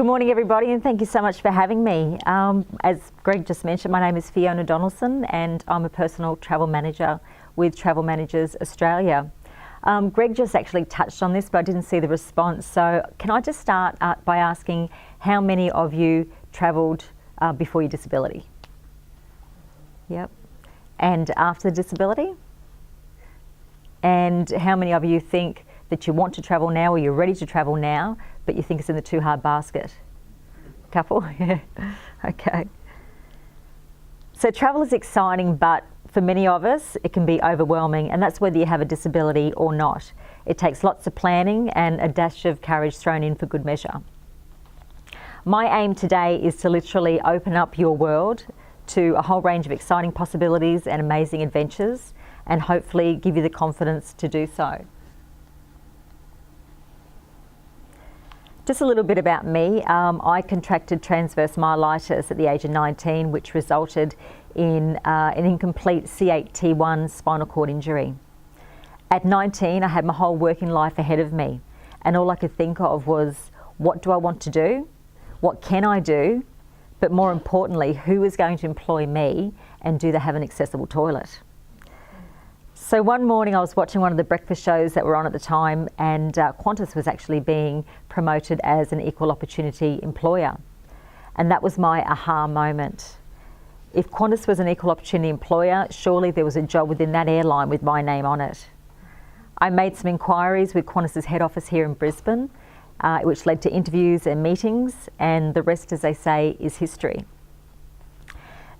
Good morning, everybody, and thank you so much for having me. As Greg just mentioned, my name is Fiona Donaldson and I'm a personal travel manager with Travel Managers Australia. Greg just actually touched on this, but I didn't see the response. So can I just start by asking how many of you travelled before your disability? Yep. And after the disability? And how many of you think that you want to travel now or you're ready to travel now, but you think it's in the too hard basket? Couple? Yeah. Okay. So travel is exciting, but for many of us, it can be overwhelming, and that's whether you have a disability or not. It takes lots of planning and a dash of courage thrown in for good measure. My aim today is to literally open up your world to a whole range of exciting possibilities and amazing adventures, and hopefully give you the confidence to do so. Just a little bit about me. I contracted transverse myelitis at the age of 19, which resulted in an incomplete C8-T1 spinal cord injury. At 19, I had my whole working life ahead of me, and all I could think of was, what do I want to do? What can I do? But more importantly, who is going to employ me, and do they have an accessible toilet? So one morning I was watching one of the breakfast shows that were on at the time, and Qantas was actually being promoted as an equal opportunity employer. And that was my aha moment. If Qantas was an equal opportunity employer, surely there was a job within that airline with my name on it. I made some inquiries with Qantas's head office here in Brisbane, which led to interviews and meetings, and the rest, as they say, is history.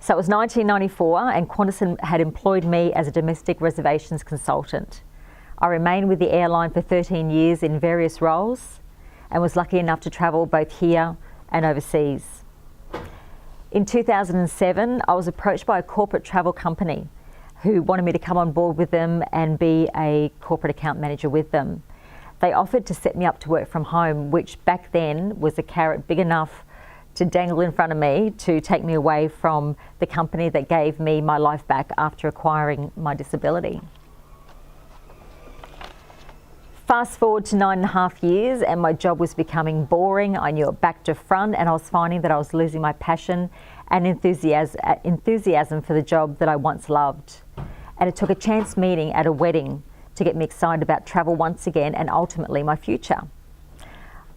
So it was 1994 and Qantas had employed me as a domestic reservations consultant. I remained with the airline for 13 years in various roles and was lucky enough to travel both here and overseas. In 2007, I was approached by a corporate travel company who wanted me to come on board with them and be a corporate account manager with them. They offered to set me up to work from home, which back then was a carrot big enough to dangle in front of me to take me away from the company that gave me my life back after acquiring my disability. Fast forward to 9.5 years and my job was becoming boring. I knew it back to front, and I was finding that I was losing my passion and enthusiasm for the job that I once loved. And it took a chance meeting at a wedding to get me excited about travel once again and ultimately my future.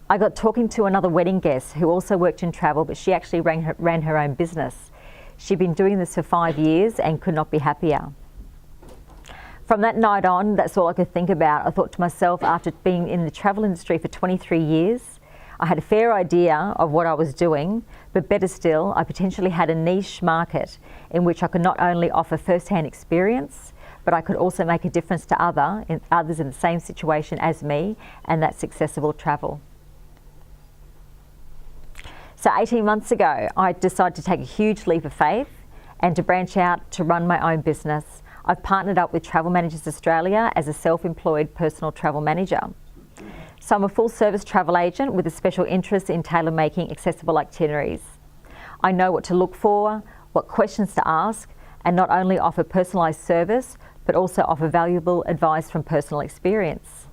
I got talking to another wedding guest who also worked in travel, but she actually ran her own business. She'd been doing this for 5 years and could not be happier. From that night on, that's all I could think about. I thought to myself, after being in the travel industry for 23 years, I had a fair idea of what I was doing, but better still, I potentially had a niche market in which I could not only offer first-hand experience, but I could also make a difference to others in the same situation as me, and that's accessible travel. So 18 months ago, I decided to take a huge leap of faith and to branch out to run my own business. I've partnered up with Travel Managers Australia as a self-employed personal travel manager. So I'm a full-service travel agent with a special interest in tailor-making accessible itineraries. I know what to look for, what questions to ask, and not only offer personalised service, but also offer valuable advice from personal experience.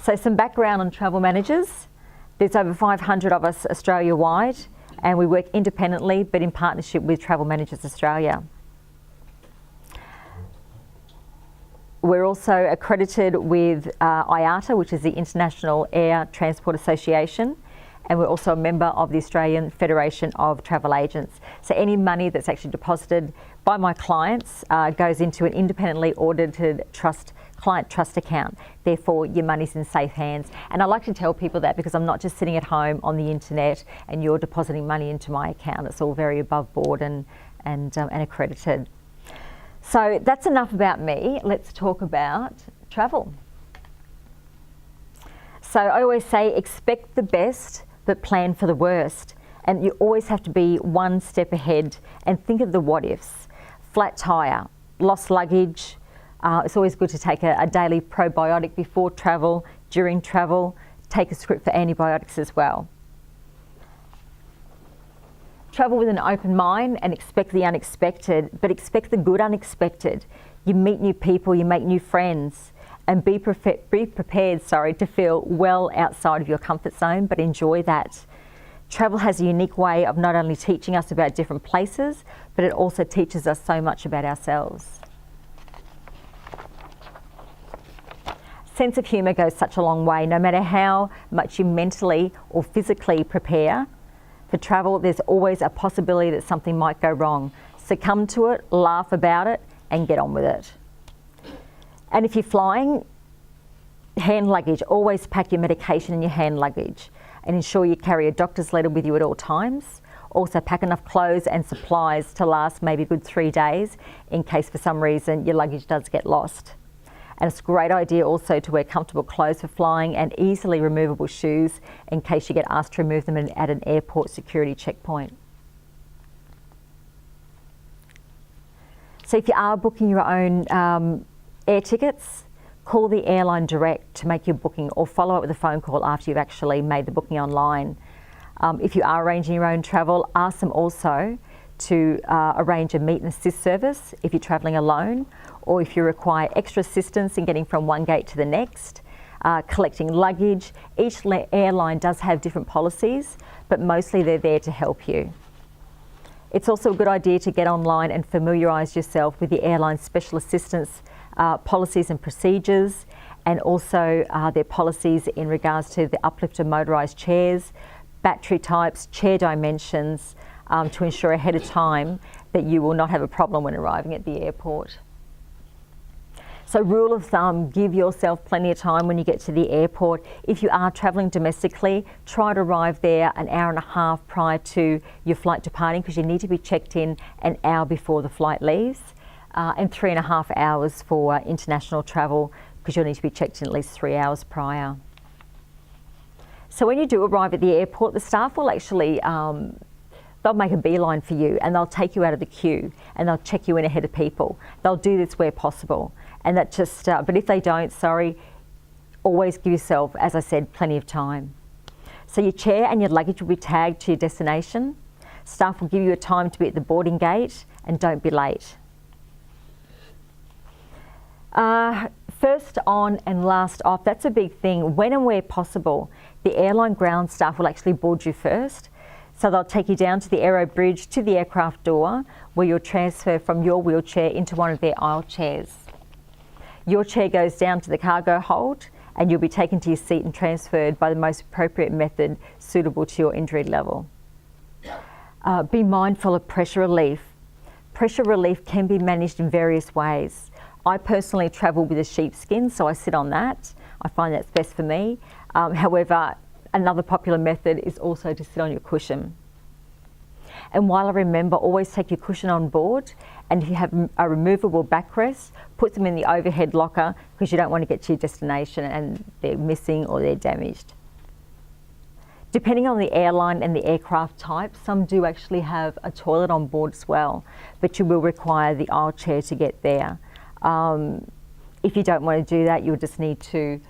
So some background on Travel Managers. There's over 500 of us Australia-wide, and we work independently but in partnership with Travel Managers Australia. We're also accredited with IATA, which is the International Air Transport Association, and we're also a member of the Australian Federation of Travel Agents. So any money that's actually deposited by my clients goes into an independently audited client trust account. Therefore, your money's in safe hands. And I like to tell people that because I'm not just sitting at home on the internet and you're depositing money into my account. It's all very above board and accredited. So that's enough about me. Let's talk about travel. So I always say, expect the best, but plan for the worst. And you always have to be one step ahead and think of the what ifs. Flat tire, lost luggage. It's always good to take a daily probiotic before travel, during travel. Take a script for antibiotics as well. Travel with an open mind and expect the unexpected, but expect the good unexpected. You meet new people, you make new friends, and be prepared to feel well outside of your comfort zone, but enjoy that. Travel has a unique way of not only teaching us about different places, but it also teaches us so much about ourselves. Sense of humour goes such a long way. No matter how much you mentally or physically prepare for travel, there's always a possibility that something might go wrong. Succumb to it, laugh about it, and get on with it. And if you're flying, hand luggage, always pack your medication in your hand luggage and ensure you carry a doctor's letter with you at all times. Also pack enough clothes and supplies to last maybe a good 3 days in case for some reason your luggage does get lost. And it's a great idea also to wear comfortable clothes for flying and easily removable shoes in case you get asked to remove them at an airport security checkpoint. So if you are booking your own air tickets, call the airline direct to make your booking or follow up with a phone call after you've actually made the booking online. If you are arranging your own travel, ask them also to arrange a meet and assist service if you're travelling alone, or if you require extra assistance in getting from one gate to the next, collecting luggage. Each airline does have different policies, but mostly they're there to help you. It's also a good idea to get online and familiarise yourself with the airline's special assistance policies and procedures, and also their policies in regards to the uplift of motorised chairs, battery types, chair dimensions, to ensure ahead of time that you will not have a problem when arriving at the airport. So rule of thumb, give yourself plenty of time when you get to the airport. If you are travelling domestically, try to arrive there an hour and a half prior to your flight departing, because you need to be checked in an hour before the flight leaves, and 3.5 hours for international travel, because you'll need to be checked in at least 3 hours prior. So when you do arrive at the airport, the staff will actually they'll make a beeline for you and they'll take you out of the queue and they'll check you in ahead of people. They'll do this where possible. And that just, but if they don't, sorry, always give yourself, as I said, plenty of time. So your chair and your luggage will be tagged to your destination. Staff will give you a time to be at the boarding gate, and don't be late. First on and last off, that's a big thing. When and where possible, the airline ground staff will actually board you first. So they'll take you down to the aero bridge to the aircraft door, where you'll transfer from your wheelchair into one of their aisle chairs. Your chair goes down to the cargo hold and you'll be taken to your seat and transferred by the most appropriate method suitable to your injury level. Be mindful of pressure relief. Pressure relief can be managed in various ways. I personally travel with a sheepskin, so I sit on that. I find that's best for me. However, another popular method is also to sit on your cushion. And while I remember, always take your cushion on board, and if you have a removable backrest, put them in the overhead locker, because you don't want to get to your destination and they're missing or they're damaged. Depending on the airline and the aircraft type, some do actually have a toilet on board as well, but you will require the aisle chair to get there. If you don't want to do that, you'll just need to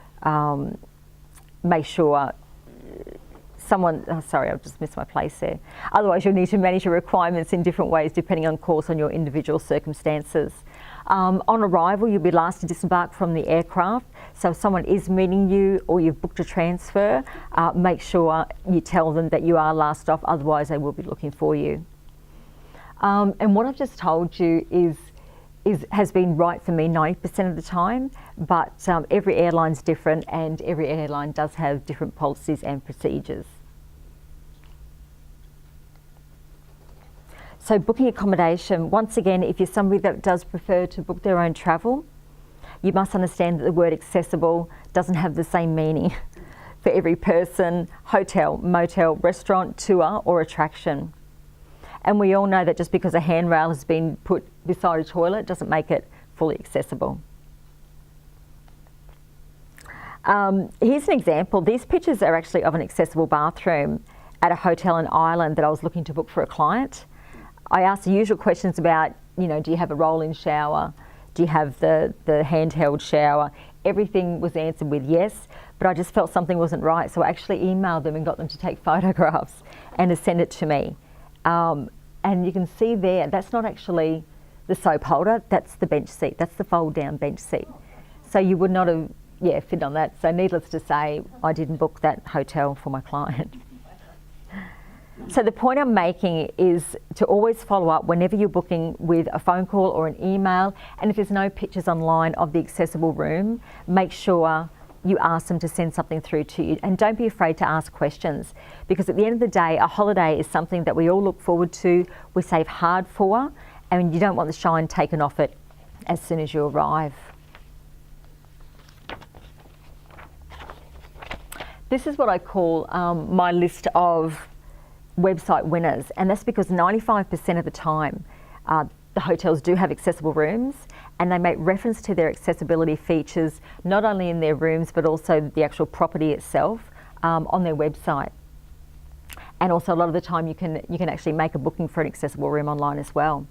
make sure sorry, I've just missed my place there. Otherwise, you'll need to manage your requirements in different ways depending on course on your individual circumstances. On arrival, you'll be last to disembark from the aircraft. So if someone is meeting you or you've booked a transfer, make sure you tell them that you are last off, otherwise they will be looking for you. And what I've just told you has been right for me 90% of the time, but every airline's different and every airline does have different policies and procedures. So booking accommodation, once again, if you're somebody that does prefer to book their own travel, you must understand that the word accessible doesn't have the same meaning for every person, hotel, motel, restaurant, tour or attraction. And we all know that just because a handrail has been put beside a toilet doesn't make it fully accessible. Here's an example. These pictures are actually of an accessible bathroom at a hotel in Ireland that I was looking to book for a client. I asked the usual questions about, do you have a roll-in shower? Do you have the handheld shower? Everything was answered with yes, but I just felt something wasn't right. So I actually emailed them and got them to take photographs and to send it to me. And you can see there, that's not actually the soap holder, that's the bench seat. That's the fold-down bench seat. So you would not have, fit on that. So needless to say, I didn't book that hotel for my client. So the point I'm making is to always follow up whenever you're booking with a phone call or an email, and if there's no pictures online of the accessible room, make sure you ask them to send something through to you, and don't be afraid to ask questions, because at the end of the day, a holiday is something that we all look forward to, we save hard for, and you don't want the shine taken off it as soon as you arrive. This is what I call my list of website winners, and that's because 95% of the time the hotels do have accessible rooms, and they make reference to their accessibility features not only in their rooms but also the actual property itself on their website. And also a lot of the time you can actually make a booking for an accessible room online as well.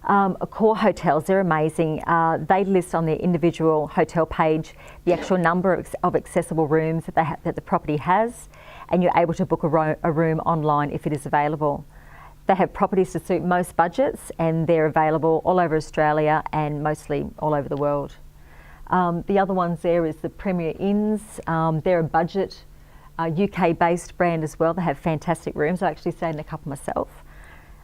Accor hotels, they're amazing. They list on their individual hotel page the actual number of accessible rooms that the property has, and you're able to book a room online if it is available. They have properties to suit most budgets, and they're available all over Australia and mostly all over the world. The other ones there is the Premier Inns. They're a budget UK-based brand as well. They have fantastic rooms. I actually stayed in a couple myself.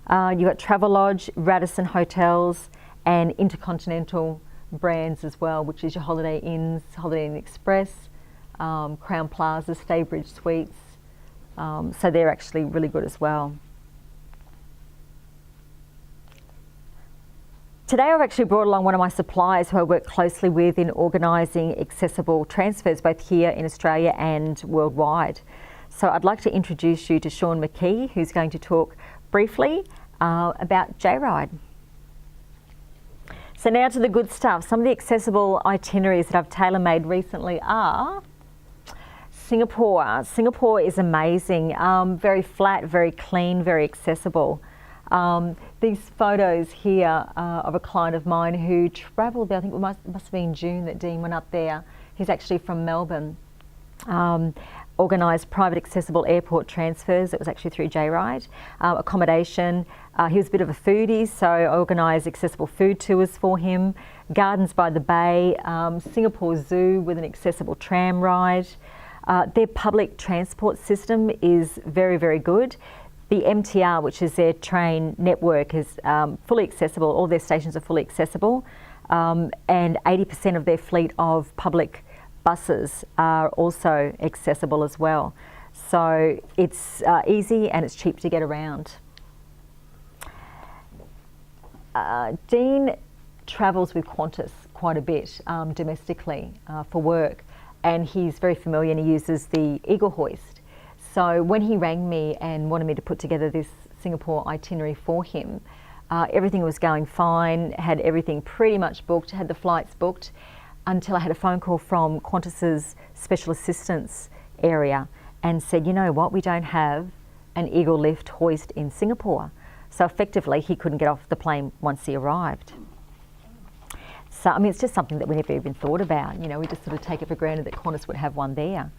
You've got Travelodge, Radisson Hotels, and Intercontinental brands as well, which is your Holiday Inns, Holiday Inn Express, Crown Plaza, Staybridge Suites. So they're actually really good as well. Today I've actually brought along one of my suppliers who I work closely with in organising accessible transfers both here in Australia and worldwide. So I'd like to introduce you to Shaun McKee, who's going to talk briefly about J-Ride. So now to the good stuff. Some of the accessible itineraries that I've tailor-made recently are Singapore. Singapore is amazing, very flat, very clean, very accessible. These photos here of a client of mine who travelled there, I think it must have been June that Dean went up there. He's actually from Melbourne. Organised private accessible airport transfers. It was actually through J-Ride. Accommodation. He was a bit of a foodie, so I organised accessible food tours for him. Gardens by the Bay. Singapore Zoo with an accessible tram ride. Their public transport system is very, very good. The MTR, which is their train network, is fully accessible. All their stations are fully accessible, and 80% of their fleet of public buses are also accessible as well. So it's easy and it's cheap to get around. Dean travels with Qantas quite a bit domestically for work, and he's very familiar, and he uses the Eagle Hoist. So when he rang me and wanted me to put together this Singapore itinerary for him, everything was going fine, had everything pretty much booked, had the flights booked, until I had a phone call from Qantas's special assistance area and said, you know what, we don't have an Eagle Lift hoist in Singapore. So effectively he couldn't get off the plane once he arrived. So I mean, it's just something that we never even thought about. You know, we just sort of take it for granted that Qantas would have one there.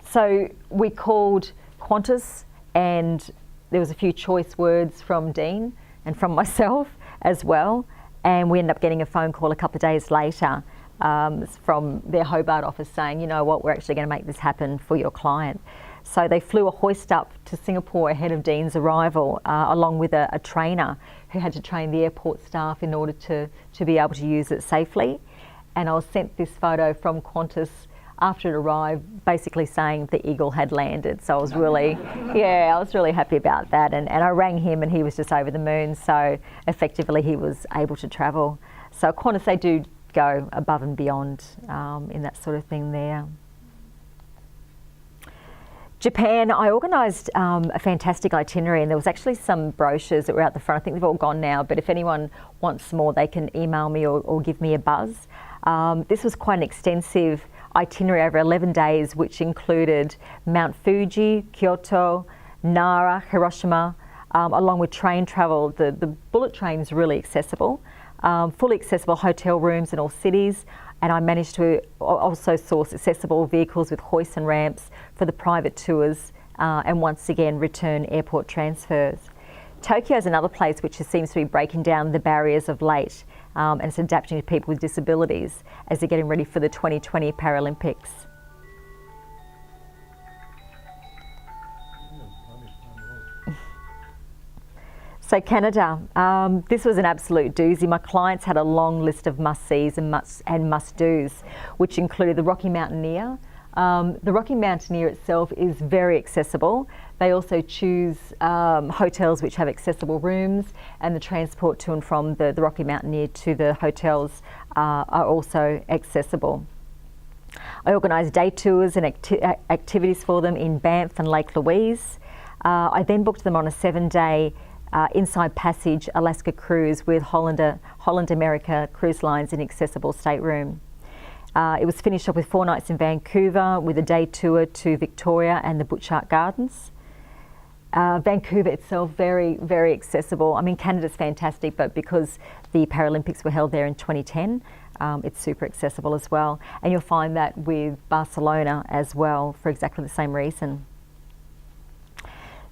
So we called Qantas, and there was a few choice words from Dean and from myself as well, and we ended up getting a phone call a couple of days later from their Hobart office saying, you know what, we're actually going to make this happen for your client. So they flew a hoist up to Singapore ahead of Dean's arrival, along with a trainer who had to train the airport staff in order to be able to use it safely. And I was sent this photo from Qantas after it arrived, basically saying the Eagle had landed. So I was really, I was really happy about that. And I rang him and he was just over the moon. So effectively he was able to travel. So Qantas, they do go above and beyond in that sort of thing there. Japan, I organised a fantastic itinerary, and there was actually some brochures that were out the front. I think they've all gone now, but if anyone wants more, they can email me or give me a buzz. This was quite an extensive itinerary over 11 days, which included Mount Fuji, Kyoto, Nara, Hiroshima, along with train travel. The bullet train is really accessible, fully accessible hotel rooms in all cities, and I managed to also source accessible vehicles with hoists and ramps for the private tours, and once again return airport transfers. Tokyo is another place which seems to be breaking down the barriers of late, and it's adapting to people with disabilities as they're getting ready for the 2020 Paralympics. So Canada, this was an absolute doozy. My clients had a long list of must-sees and must-dos, which included the Rocky Mountaineer. The Rocky Mountaineer itself is very accessible. They also choose hotels which have accessible rooms, and the transport to and from the Rocky Mountaineer to the hotels are also accessible. I organised day tours and activities for them in Banff and Lake Louise. I then booked them on a 7-day inside passage Alaska cruise with Holland America Cruise Lines in accessible stateroom. It was finished up with 4 nights in Vancouver with a day tour to Victoria and the Butchart Gardens. Vancouver itself, very, very accessible. I mean, Canada's fantastic, but because the Paralympics were held there in 2010, it's super accessible as well. And you'll find that with Barcelona as well for exactly the same reason.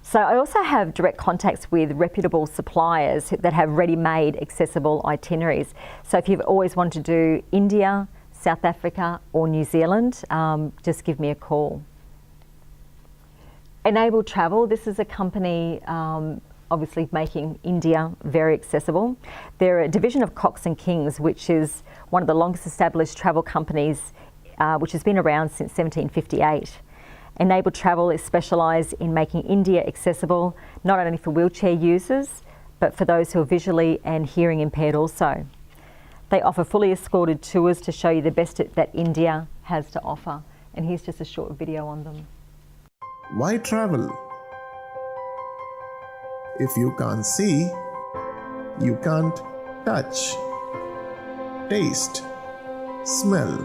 So I also have direct contacts with reputable suppliers that have ready-made accessible itineraries. So if you've always wanted to do India, South Africa or New Zealand, just give me a call. Enable Travel, this is a company obviously making India very accessible. They're a division of Cox & Kings, which is one of the longest established travel companies which has been around since 1758. Enable Travel is specialised in making India accessible, not only for wheelchair users, but for those who are visually and hearing impaired also. They offer fully escorted tours to show you the best that India has to offer. And here's just a short video on them. Why travel? If you can't see, you can't touch, taste, smell.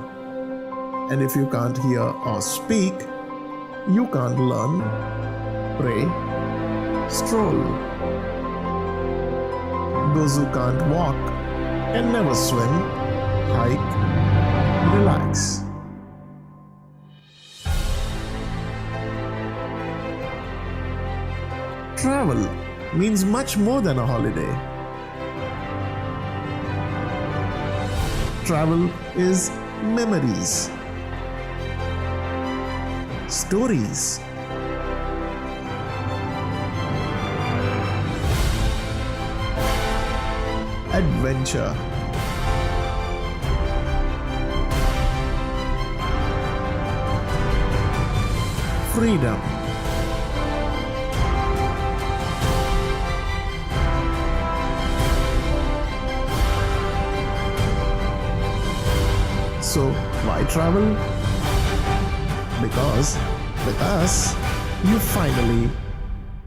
And if you can't hear or speak, you can't learn, pray, stroll. Those who can't walk can never swim, hike, relax. Travel means much more than a holiday. Travel is memories, stories, adventure, freedom. So why travel? Because with us, you finally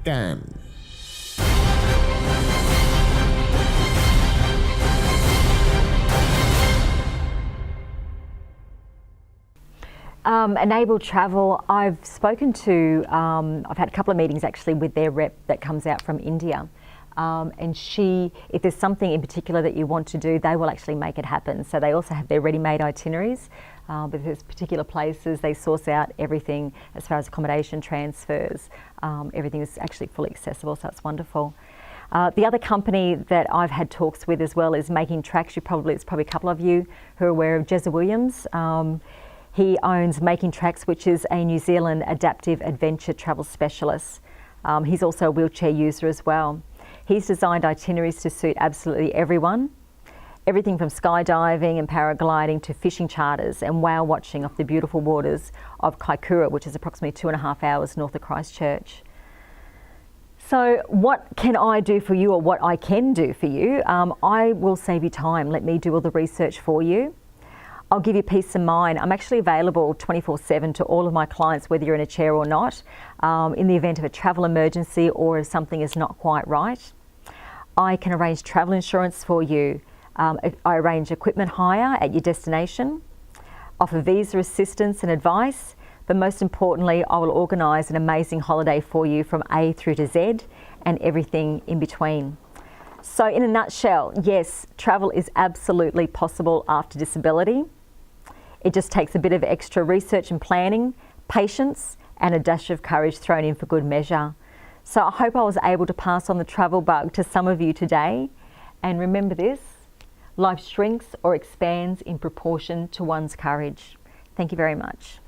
can. Enable Travel, I've spoken to, I've had a couple of meetings actually with their rep that comes out from India. And if there's something in particular that you want to do, they will actually make it happen. So they also have their ready-made itineraries, but there's particular places they source out everything as far as accommodation, transfers, everything is actually fully accessible, so it's wonderful. The other company that I've had talks with as well is Making Tracks. It's probably a couple of you who are aware of Jezza Williams. He owns Making Tracks, which is a New Zealand adaptive adventure travel specialist. He's also a wheelchair user as well. He's designed itineraries to suit absolutely everyone. Everything from skydiving and paragliding to fishing charters and whale watching off the beautiful waters of Kaikoura, which is approximately 2.5 hours north of Christchurch. So what can I do for you, or what I can do for you? I will save you time. Let me do all the research for you. I'll give you peace of mind. I'm actually available 24/7 to all of my clients, whether you're in a chair or not, in the event of a travel emergency or if something is not quite right. I can arrange travel insurance for you. I arrange equipment hire at your destination, offer visa assistance and advice, but most importantly, I will organise an amazing holiday for you from A through to Z and everything in between. So in a nutshell, yes, travel is absolutely possible after disability. It just takes a bit of extra research and planning, patience, and a dash of courage thrown in for good measure. So I hope I was able to pass on the travel bug to some of you today. And remember this, life shrinks or expands in proportion to one's courage. Thank you very much.